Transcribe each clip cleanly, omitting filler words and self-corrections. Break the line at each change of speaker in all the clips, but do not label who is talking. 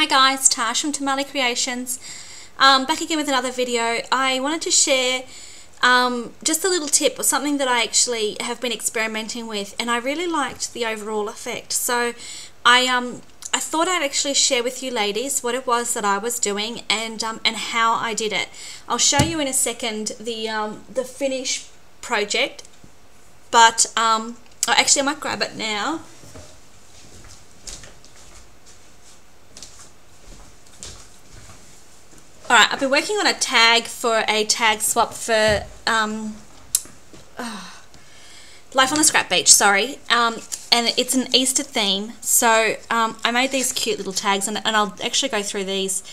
Hi guys, Tash from Tamale Creations. Back again with another video. I wanted to share just a little tip or something that I actually have been experimenting with, and I really liked the overall effect. So I thought I'd actually share with you ladies what it was that I was doing and how I did it. I'll show you in a second the finished project, but actually I might grab it now. Alright, I've been working on a tag for a tag swap for Life on the Scrap Beach, sorry. And it's an Easter theme, so I made these cute little tags, and I'll actually go through these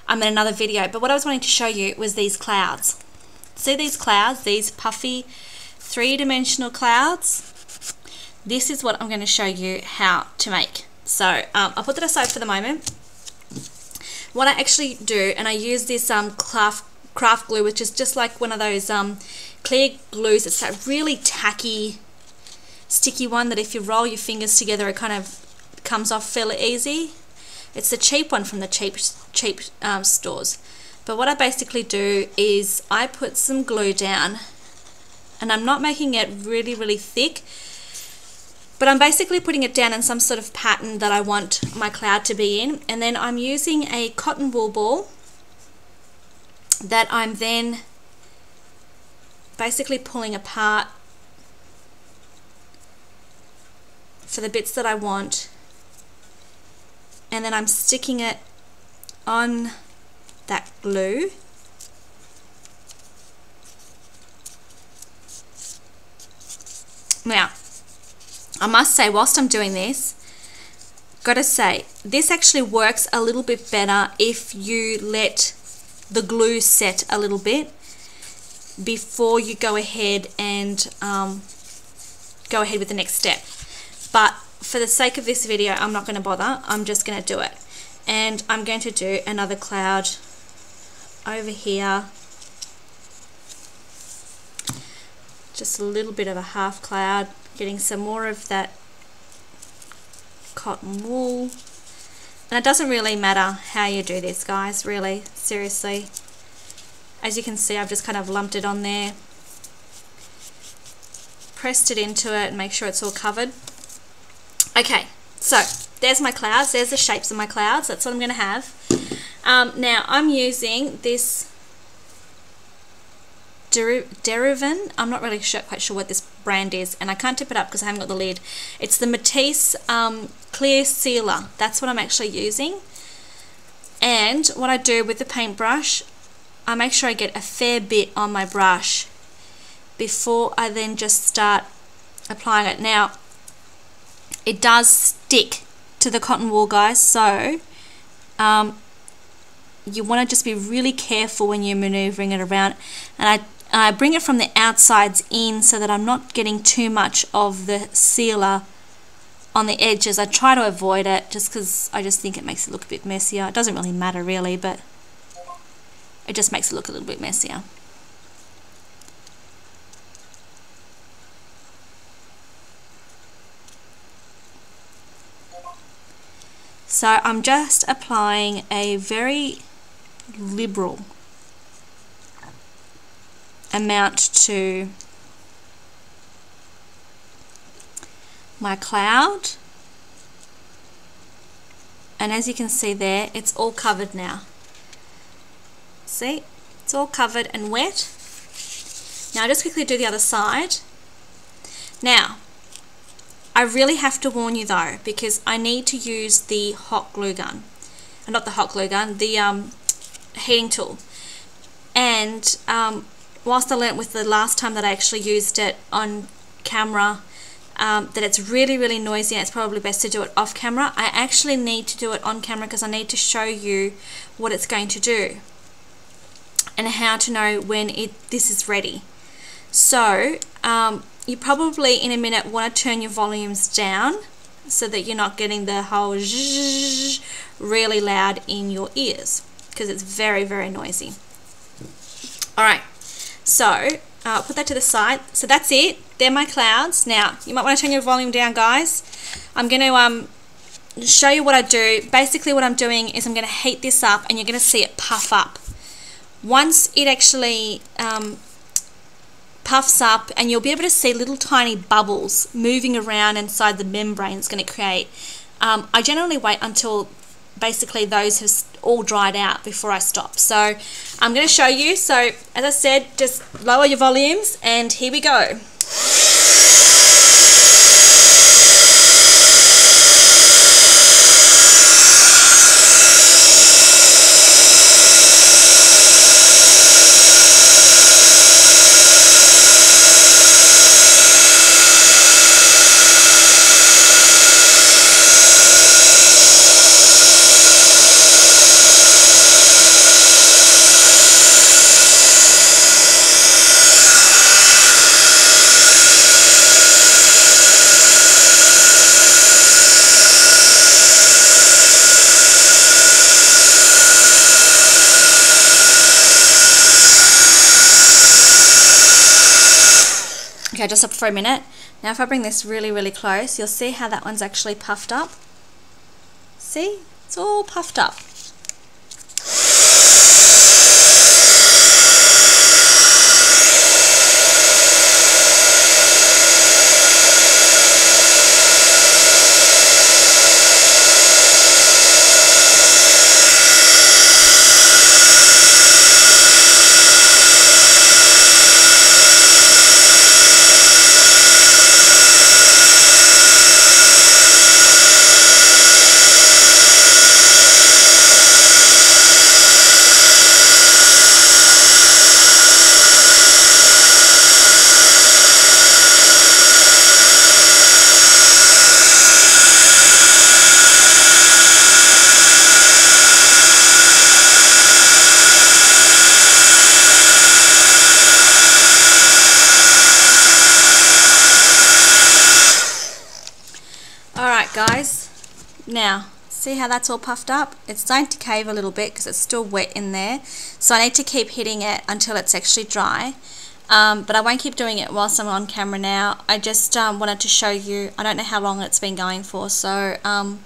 in another video. But what I was wanting to show you was these clouds. See these clouds, these puffy three-dimensional clouds? This is what I'm going to show you how to make. So I'll put that aside for the moment. What I actually do, and I use this craft glue, which is just like one of those clear glues. It's that really tacky, sticky one that if you roll your fingers together, it kind of comes off fairly easy. It's the cheap one from the cheap stores. But what I basically do is I put some glue down, and I'm not making it really, really thick, but I'm basically putting it down in some sort of pattern that I want my cloud to be in, and then I'm using a cotton wool ball that I'm then basically pulling apart for the bits that I want, and then I'm sticking it on that glue. Now, I must say, whilst I'm doing this, gotta say, this actually works a little bit better if you let the glue set a little bit before you go ahead and go ahead with the next step. But for the sake of this video, I'm not going to bother. I'm just going to do it. And I'm going to do another cloud over here. Just a little bit of a half cloud. Getting some more of that cotton wool. And it doesn't really matter how you do this, guys, really, seriously. As you can see, I've just kind of lumped it on there, pressed it into it, and make sure it's all covered. Okay, so there's my clouds, there's the shapes of my clouds, that's what I'm going to have. Now I'm using this Derivan. I'm not really quite sure what this brand is, and I can't tip it up because I haven't got the lid. It's the Matisse clear sealer. That's what I'm actually using. And what I do with the paintbrush, I make sure I get a fair bit on my brush before I then just start applying it. Now, it does stick to the cotton wool, guys, so you want to just be really careful when you're maneuvering it around. And I bring it from the outsides in so that I'm not getting too much of the sealer on the edges. I try to avoid it just because I just think it makes it look a bit messier. It doesn't really matter really, but it just makes it look a little bit messier. So I'm just applying a very liberal amount to my cloud, and as you can see there, it's all covered now. See, it's all covered and wet. Now I'll just quickly do the other side. Now I really have to warn you though, because I need to use the hot glue gun, not the hot glue gun, the heating tool. And whilst I learnt with the last time that I actually used it on camera that it's really, really noisy, and it's probably best to do it off camera, I actually need to do it on camera because I need to show you what it's going to do and how to know when this is ready. So you probably in a minute want to turn your volumes down so that you're not getting the whole zzzz really loud in your ears, because it's very, very noisy. Alright, so I'll put that to the side. So that's it. They're my clouds. Now, you might want to turn your volume down, guys. I'm going to show you what I do. Basically what I'm doing is I'm going to heat this up and you're going to see it puff up. Once it actually puffs up, and you'll be able to see little tiny bubbles moving around inside the membrane it's going to create. I generally wait until basically those have all dried out before I stop. So I'm going to show you. So as I said, just lower your volumes and here we go. Okay, just up for a minute. Now if I bring this really, really close, you'll see how that one's actually puffed up. See? It's all puffed up. Alright guys, now see how that's all puffed up? It's starting to cave a little bit because it's still wet in there, so I need to keep hitting it until it's actually dry, but I won't keep doing it whilst I'm on camera now. I just wanted to show you. I don't know how long it's been going for, so I want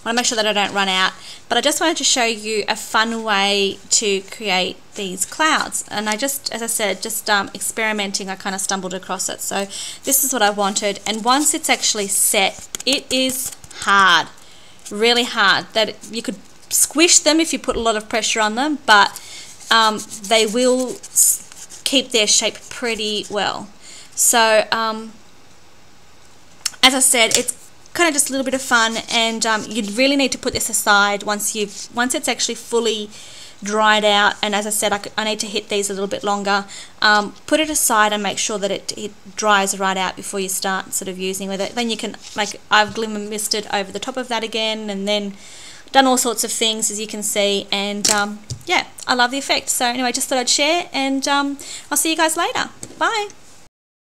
to make sure that I don't run out, but I just wanted to show you a fun way to create these clouds. And I just, as I said, just experimenting, I kind of stumbled across it. So this is what I wanted, and once it's actually set, it is hard, really hard, that you could squish them if you put a lot of pressure on them, but they will keep their shape pretty well. So as I said, it's kind of just a little bit of fun, and you really need to put this aside once it's actually fully dried out. And as I said, I need to hit these a little bit longer. Put it aside and make sure that it dries right out before you start sort of using with it. Then you can, like, I've glimmer misted over the top of that again, and then done all sorts of things, as you can see. And yeah, I love the effect. So anyway, just thought I'd share, and I'll see you guys later. Bye.